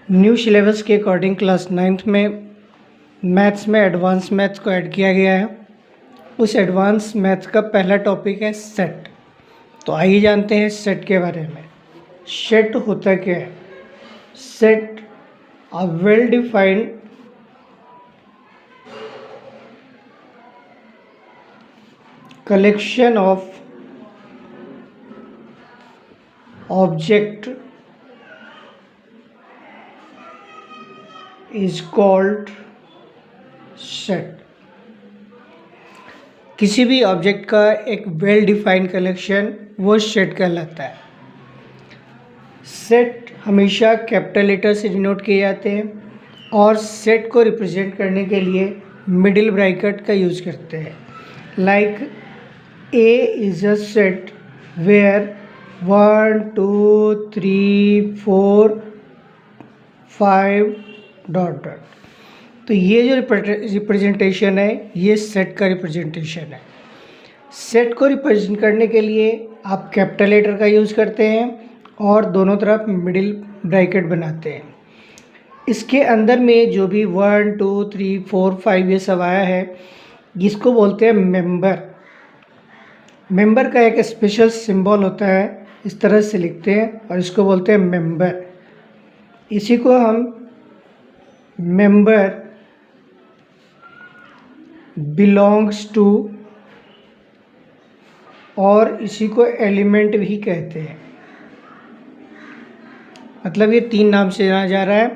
New syllabus के according class 9th में maths में एडवांस मैथ्स को ऐड किया गया है। उस एडवांस मैथ्स का पहला टॉपिक है सेट। तो आइए जानते हैं सेट के बारे में। सेट होता क्या है? Set a well defined collection of object is called set। किसी भी ऑब्जेक्ट का एक वेल डिफाइंड कलेक्शन वो सेट कहलाता है। सेट हमेशा कैपिटल लेटर से डिनोट किए जाते हैं और सेट को रिप्रेजेंट करने के लिए मिडिल ब्रैकेट का यूज़ करते हैं। Like A is a set where 1 2 3 4 5 dot dot. तो ये जो रिप्रेजेंटेशन है ये सेट का रिप्रेजेंटेशन है। सेट को रिप्रेजेंट करने के लिए आप कैपिटल लेटर का यूज़ करते हैं और दोनों तरफ मिडिल ब्रैकेट बनाते हैं। इसके अंदर में जो भी 1 2 3 4 5 ये सब आया है इसको बोलते हैं मेंबर। मेंबर का एक स्पेशल सिंबल होता है, इस तरह से लिखते हैं और इसको बोलते हैं मेंबर। इसी को हम मेंबर बिलोंग्स टू और इसी को एलिमेंट भी कहते हैं। मतलब ये तीन नाम से जाना जा रहा है,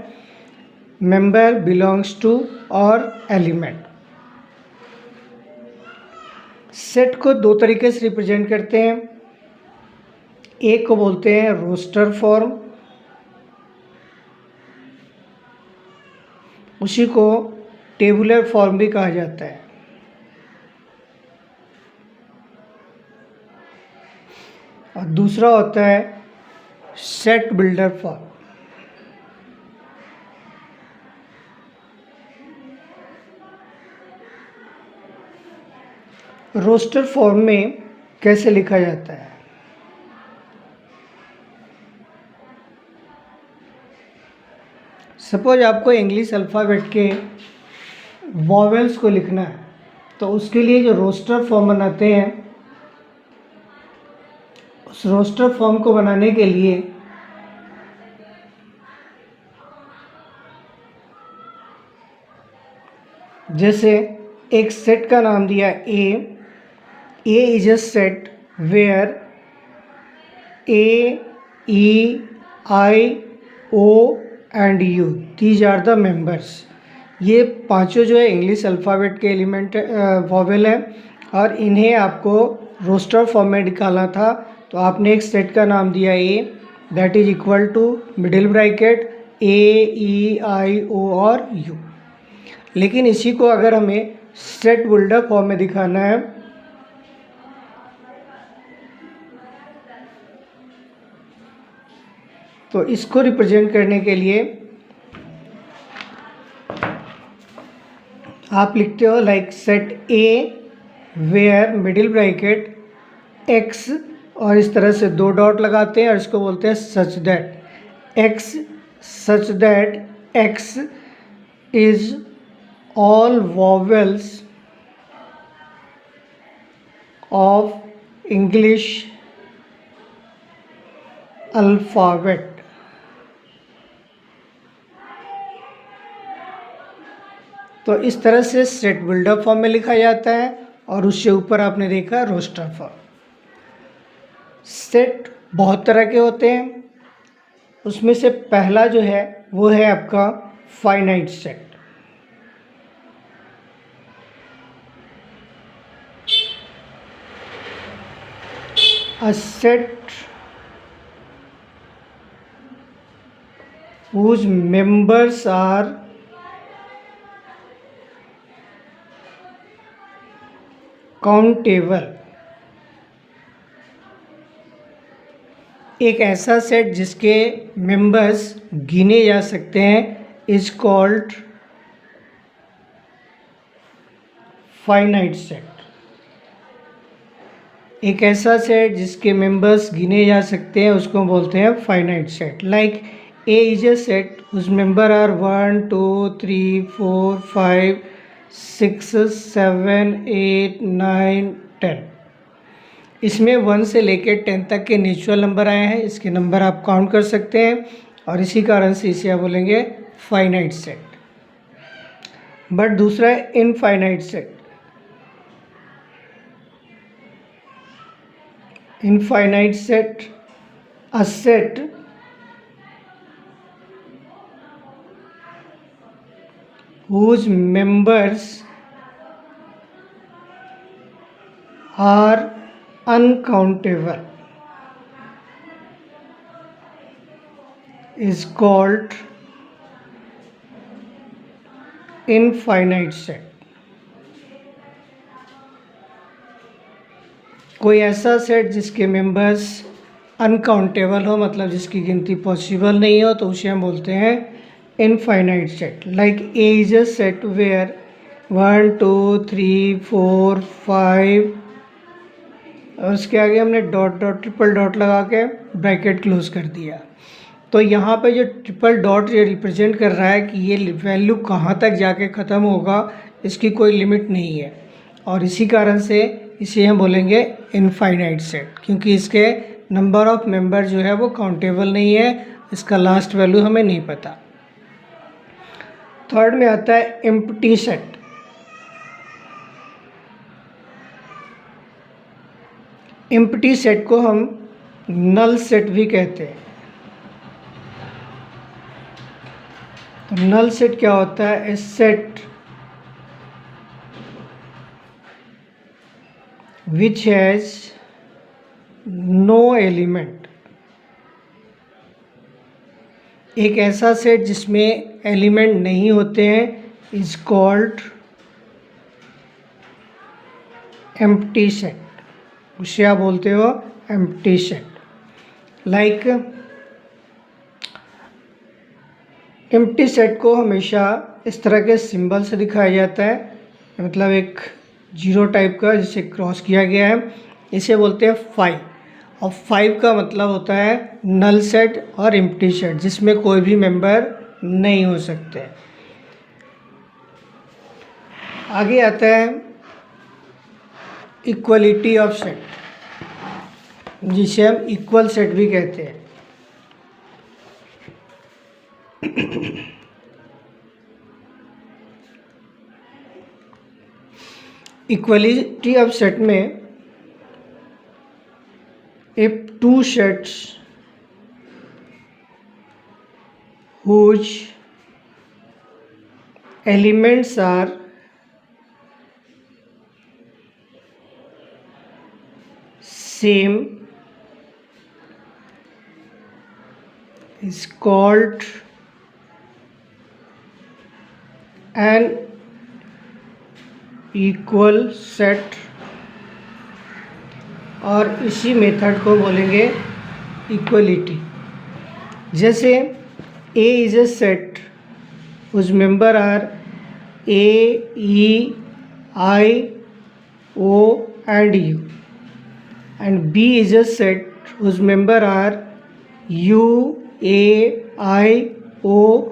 मेंबर, बिलोंग्स टू और एलिमेंट। सेट को दो तरीके से रिप्रेजेंट करते हैं। एक को बोलते हैं रोस्टर फॉर्म, उसी को टेबुलर फॉर्म भी कहा जाता है। और दूसरा होता है set builder form. Roster form में कैसे लिखा जाता है? सपोज आपको इंग्लिश अल्फ़ाबेट के वॉवेल्स को लिखना है तो उसके लिए जो रोस्टर फॉर्म बनाते हैं, उस रोस्टर फॉर्म को बनाने के लिए जैसे एक सेट का नाम दिया A is a set where A, E, I, O and U these are the members। ये पांचों जो है इंग्लिश अल्फ़ाबेट के एलिमेंट वॉवेल है और इन्हें आपको रोस्टर फॉर्म में निकालना था। तो आपने एक सेट का नाम दिया A, that is equal to middle bracket A, E, I, O और U। लेकिन इसी को अगर हमें सेट बिल्डर फॉर्म में दिखाना है तो इसको रिप्रेजेंट करने के लिए आप लिखते हो like set A where middle bracket X और इस तरह से दो डॉट लगाते हैं और इसको बोलते हैं such that X is all vowels of English alphabet. तो इस तरह से सेट बिल्डर फॉर्म में लिखा जाता है और उससे ऊपर आपने देखा रोस्टर फॉर्म। सेट बहुत तरह के होते हैं, उसमें से पहला जो है वो है आपका finite set. A set whose members are countable. एक ऐसा सेट जिसके मेंबर्स गिने जा सकते हैं इज कॉल्ड फाइनाइट सेट। एक ऐसा सेट जिसके मेंबर्स गिने जा सकते हैं उसको बोलते हैं finite set. Like A is a set whose member are 1, 2, 3, 4, 5, 6, 7, 8, 9, 10। इसमें 1 से लेकर 10 तक के नेचुरल नंबर आए हैं, इसके नंबर आप काउंट कर सकते हैं और इसी कारण से इसे आप बोलेंगे फाइनाइट सेट। बट दूसरा है infinite set. Infinite set, a set whose members are uncountable is called infinite set। कोई ऐसा सेट जिसके मेंबर्स अनकाउंटेबल हो, मतलब जिसकी गिनती पॉसिबल नहीं हो, तो उसे हम बोलते हैं infinite set. Like A is a set where 1, 2, 3, 4, 5 और उसके आगे हमने डॉट डॉट ट्रिपल डॉट लगा के ब्रैकेट क्लोज कर दिया। तो यहाँ पे जो ट्रिपल डॉट ये रिप्रेजेंट कर रहा है कि ये वैल्यू कहाँ तक जाके ख़त्म होगा, इसकी कोई लिमिट नहीं है और इसी कारण से इसे हम बोलेंगे इनफाइनाइट सेट, क्योंकि इसके नंबर ऑफ मेंबर जो है वो काउंटेबल नहीं है, इसका लास्ट वैल्यू हमें नहीं पता। थर्ड में आता है एम्प्टी सेट। एम्प्टी सेट को हम नल सेट भी कहते हैं। तो नल सेट क्या होता है? A set which has no element. एक ऐसा सेट जिसमें एलिमेंट नहीं होते हैं इज कॉल्ड एम्प्टी सेट, उसे आप बोलते हो empty set. Like empty set को हमेशा इस तरह के सिंबल से दिखाया जाता है, मतलब एक जीरो टाइप का जिसे क्रॉस किया गया है, इसे बोलते हैं 5। और 5 का मतलब होता है नल सेट और एम्प्टी सेट जिसमें कोई भी मेंबर नहीं हो सकते। आगे आता है इक्वलिटी ऑफ सेट, जिसे हम इक्वल सेट भी कहते हैं। इक्वलिटी ऑफ सेट में if two sets whose elements are same is called an equal set, और इसी मेथड को बोलेंगे इक्वलिटी। जैसे ए इज ए सेट उस member are A, E, I, O and U, and B is a set उस member are U, A, I, O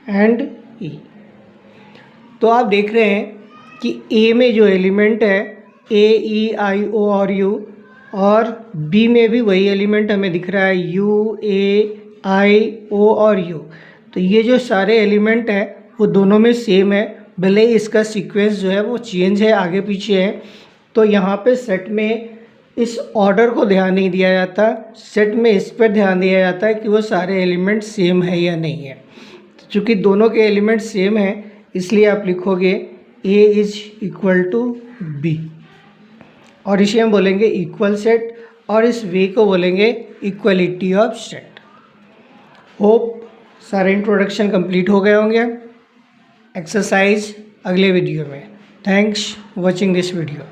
and E. तो आप देख रहे हैं कि ए में जो एलिमेंट है ए, ई, आई, ओ और यू, और बी में भी वही एलिमेंट हमें दिख रहा है यू, ए, आई, ओ और यू। तो ये जो सारे एलिमेंट हैं वो दोनों में सेम है, भले ही इसका सीक्वेंस जो है वो चेंज है, आगे पीछे है। तो यहाँ पे सेट में इस ऑर्डर को ध्यान नहीं दिया जाता, सेट में इस पर ध्यान दिया जाता है कि वो सारे एलिमेंट सेम है या नहीं है। चूँकि दोनों के एलिमेंट सेम हैं इसलिए आप लिखोगे ए इज इक्वल टू बी, और इसे हम बोलेंगे इक्वल सेट, और इस वे को बोलेंगे इक्वलिटी ऑफ सेट। होप सारे इंट्रोडक्शन कंप्लीट हो गए होंगे। एक्सरसाइज अगले वीडियो में। Thanks watching this video.